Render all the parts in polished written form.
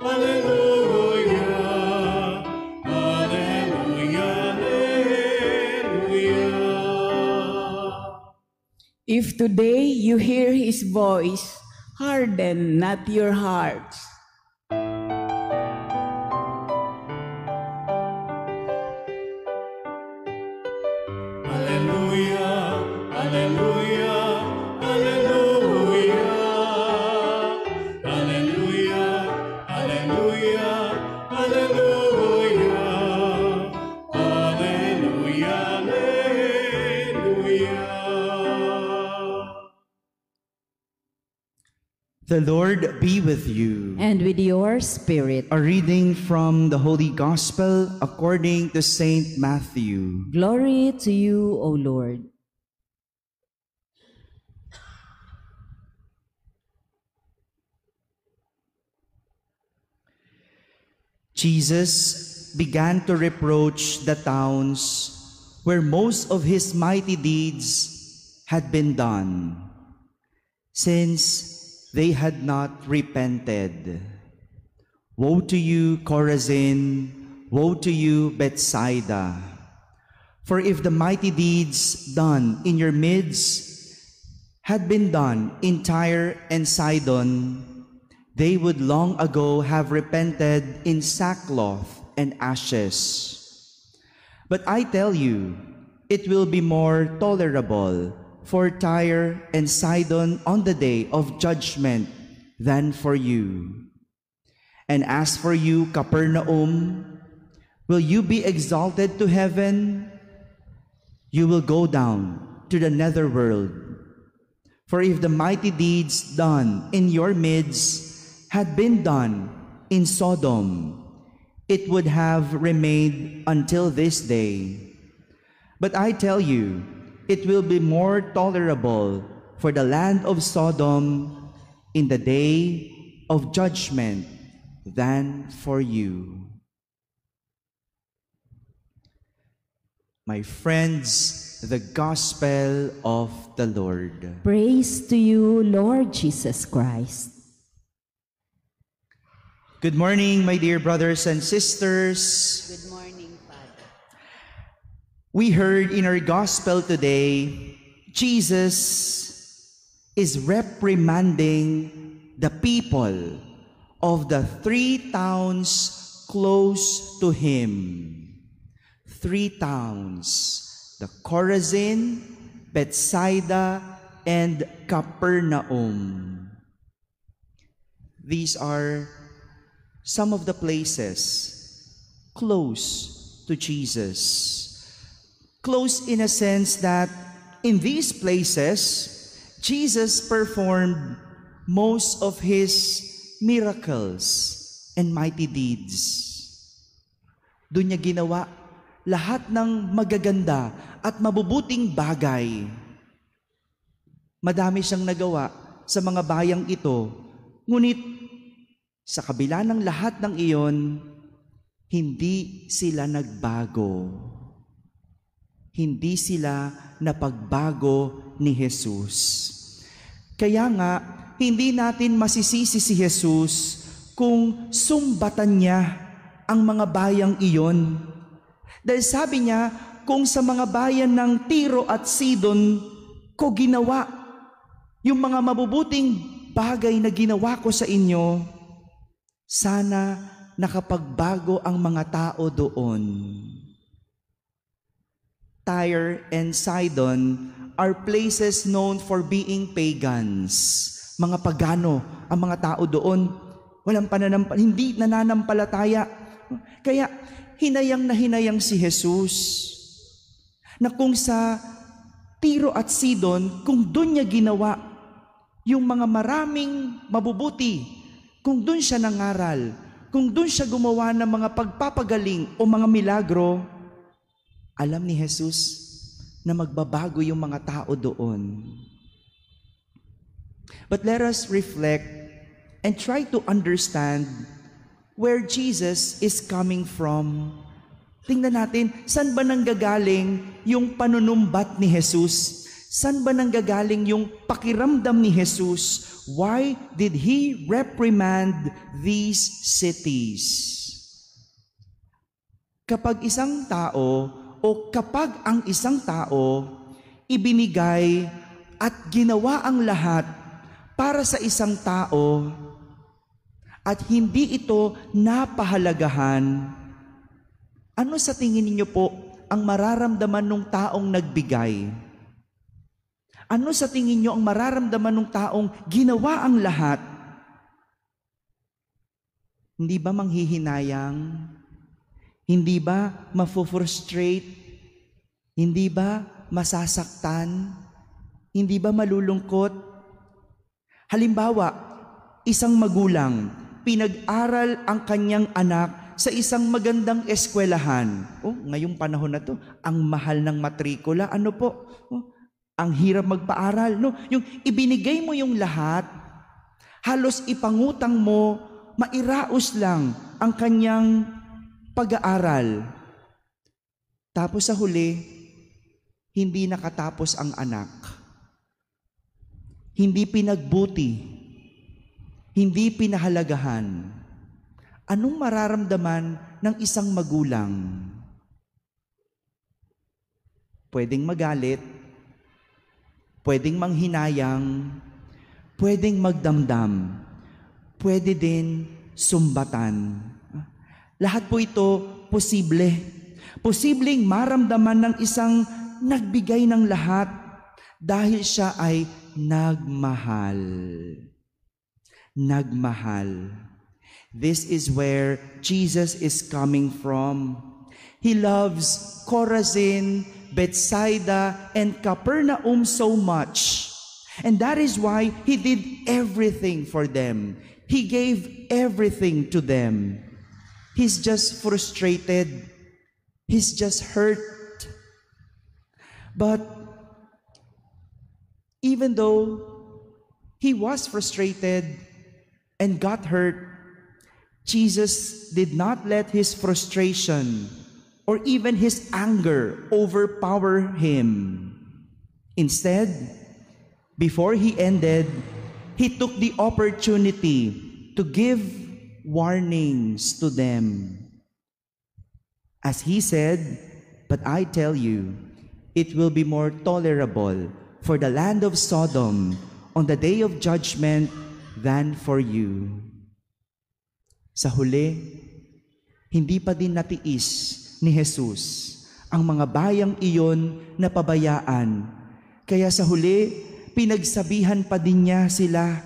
Hallelujah, hallelujah, hallelujah. If today you hear His voice, harden not your hearts. Hallelujah, hallelujah, hallelujah. Hallelujah, hallelujah, hallelujah. Hallelujah, hallelujah. The Lord be with you. And with your spirit. A reading from the Holy Gospel according to Saint Matthew. Glory to you, O Lord. Jesus began to reproach the towns where most of his mighty deeds had been done, since they had not repented. Woe to you, Chorazin! Woe to you, Bethsaida! For if the mighty deeds done in your midst had been done in Tyre and Sidon, they would long ago have repented in sackcloth and ashes. But I tell you, it will be more tolerable for Tyre and Sidon on the day of judgment than for you. And as for you, Capernaum, will you be exalted to heaven? You will go down to the netherworld. For if the mighty deeds done in your midst had been done in Sodom, it would have remained until this day. But I tell you, it will be more tolerable for the land of Sodom in the day of judgment than for you. My friends, the Gospel of the Lord. Praise to you, Lord Jesus Christ. Good morning, my dear brothers and sisters. Good morning, Father. We heard in our Gospel today, Jesus is reprimanding the people of the 3 towns close to him. 3 towns, the Chorazin, Bethsaida, and Capernaum. These are some of the places close to Jesus. Close in a sense that in these places, Jesus performed most of his miracles and mighty deeds. Doon niya ginawa lahat ng magaganda at mabubuting bagay. Madami siyang nagawa sa mga bayang ito, ngunit sa kabila ng lahat ng iyon, hindi sila nagbago. Hindi sila napagbago ni Jesus. Kaya nga, hindi natin masisisi si Jesus kung sumbatan niya ang mga bayang iyon. Dahil sabi niya, kung sa mga bayan ng Tiro at Sidon ko ginawa yung mga mabubuting bagay na ginawa ko sa inyo, sana nakapagbago ang mga tao doon. Tyre and Sidon are places known for being pagans. Mga pagano ang mga tao doon. Hindi nananampalataya. Kaya hinayang na hinayang si Jesus na kung sa Tiro at Sidon, kung doon niya ginawa yung mga maraming mabubuti, kung doon siya nangaral, kung doon siya gumawa ng mga pagpapagaling o mga milagro, alam ni Jesus na magbabago yung mga tao doon. But let us reflect and try to understand where Jesus is coming from. Tingnan natin, saan ba nanggagaling yung panunumbat ni Jesus? San ba nanggagaling yung pakiramdam ni Jesus? Why did He reprimand these cities? Kapag isang tao o kapag ang isang tao ibinigay at ginawa ang lahat para sa isang tao at hindi ito napahalagahan, ano sa tingin ninyo po ang mararamdaman ng taong nagbigay? Ano sa tingin nyo ang mararamdaman ng taong ginawa ang lahat? Hindi ba manghihinayang? Hindi ba mafo-frustrate? Hindi ba masasaktan? Hindi ba malulungkot? Halimbawa, isang magulang, pinag-aral ang kanyang anak sa isang magandang eskwelahan. Ngayong panahon na to, ang mahal ng matrikula, ano po? Ang hirap magpaaral, no? Yung ibinigay mo yung lahat, halos ipangutang mo, mairaos lang ang kanyang pag-aaral. Tapos sa huli, hindi nakatapos ang anak. Hindi pinagbuti. Hindi pinahalagahan. Anong mararamdaman ng isang magulang? Pwedeng magalit, pwedeng manghinayang, pwedeng magdamdam, pwede din sumbatan. Lahat po ito posible. Posibleng maramdaman ng isang nagbigay ng lahat dahil siya ay nagmahal. Nagmahal. This is where Jesus is coming from. He loves Chorazin, Bethsaida, and Capernaum so much. And that is why He did everything for them. He gave everything to them. He's just frustrated. He's just hurt. But even though He was frustrated and got hurt, Jesus did not let His frustration or even His anger overpower Him. Instead, before He ended, He took the opportunity to give warnings to them. As He said, "But I tell you, it will be more tolerable for the land of Sodom on the day of judgment than for you." Sa huli, hindi pa din natiis ni Jesus ang mga bayang iyon na pabayaan. Kaya sa huli, pinagsabihan pa din niya sila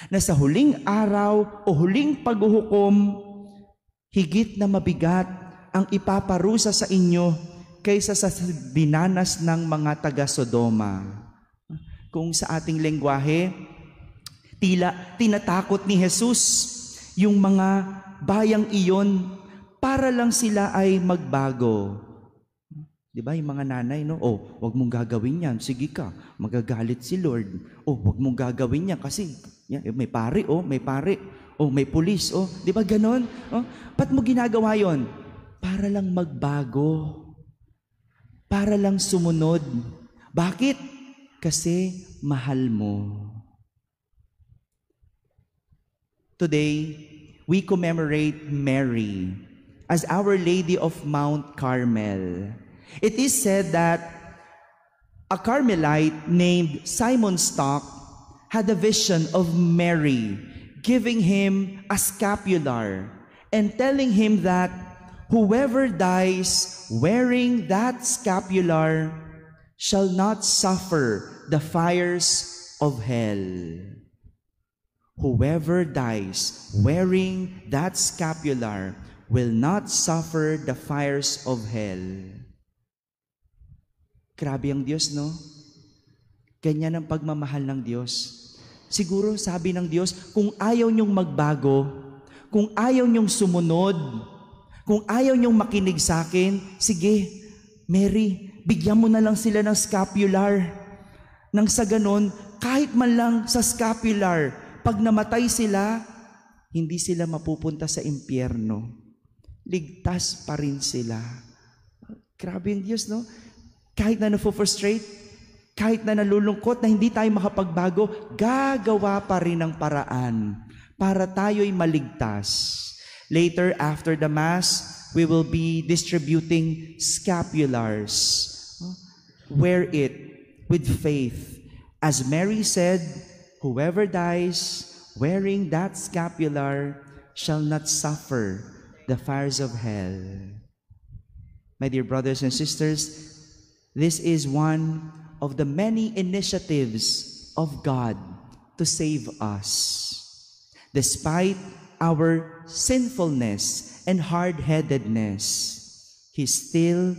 na sa huling araw o huling paghuhukom, higit na mabigat ang ipaparusa sa inyo kaysa sa dinanas ng mga taga-Sodoma. Kung sa ating lengguwahe, tila tinatakot ni Jesus yung mga bayang iyon para lang sila ay magbago. Di ba, yung mga nanay, no? Wag mong gagawin yan. Sige ka, magagalit si Lord. Wag mong gagawin yan kasi may pare, may pare. May pulis, Di ba ganon? Ba't mo ginagawa yon? Para lang magbago. Para lang sumunod. Bakit? Kasi mahal mo. Today, we commemorate Mary as Our Lady of Mount Carmel. It is said that a Carmelite named Simon Stock had a vision of Mary giving him a scapular and telling him that whoever dies wearing that scapular shall not suffer the fires of hell. Whoever dies wearing that scapular will not suffer the fires of hell. Grabe ang Diyos, no? Ganyan ang pagmamahal ng Diyos. Siguro sabi ng Diyos, kung ayaw niyong magbago, kung ayaw niyong sumunod, kung ayaw niyong makinig sa akin, sige, Mary, bigyan mo na lang sila ng scapular. Nang sa ganon, kahit man lang sa scapular, pag namatay sila, hindi sila mapupunta sa impyerno. Ligtas pa rin sila. Grabe ang Diyos, no? Kahit na na-frustrate, Kahit na nalulungkot na hindi tayo makapagbago, gagawa pa rin ng paraan para tayo'y maligtas. Later, after the Mass, we will be distributing scapulars. Wear it with faith. As Mary said, whoever dies wearing that scapular shall not suffer the fires of hell. My dear brothers and sisters, this is one of the many initiatives of God to save us. Despite our sinfulness and hard-headedness, He still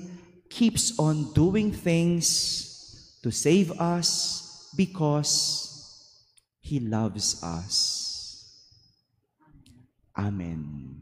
keeps on doing things to save us because He loves us. Amen.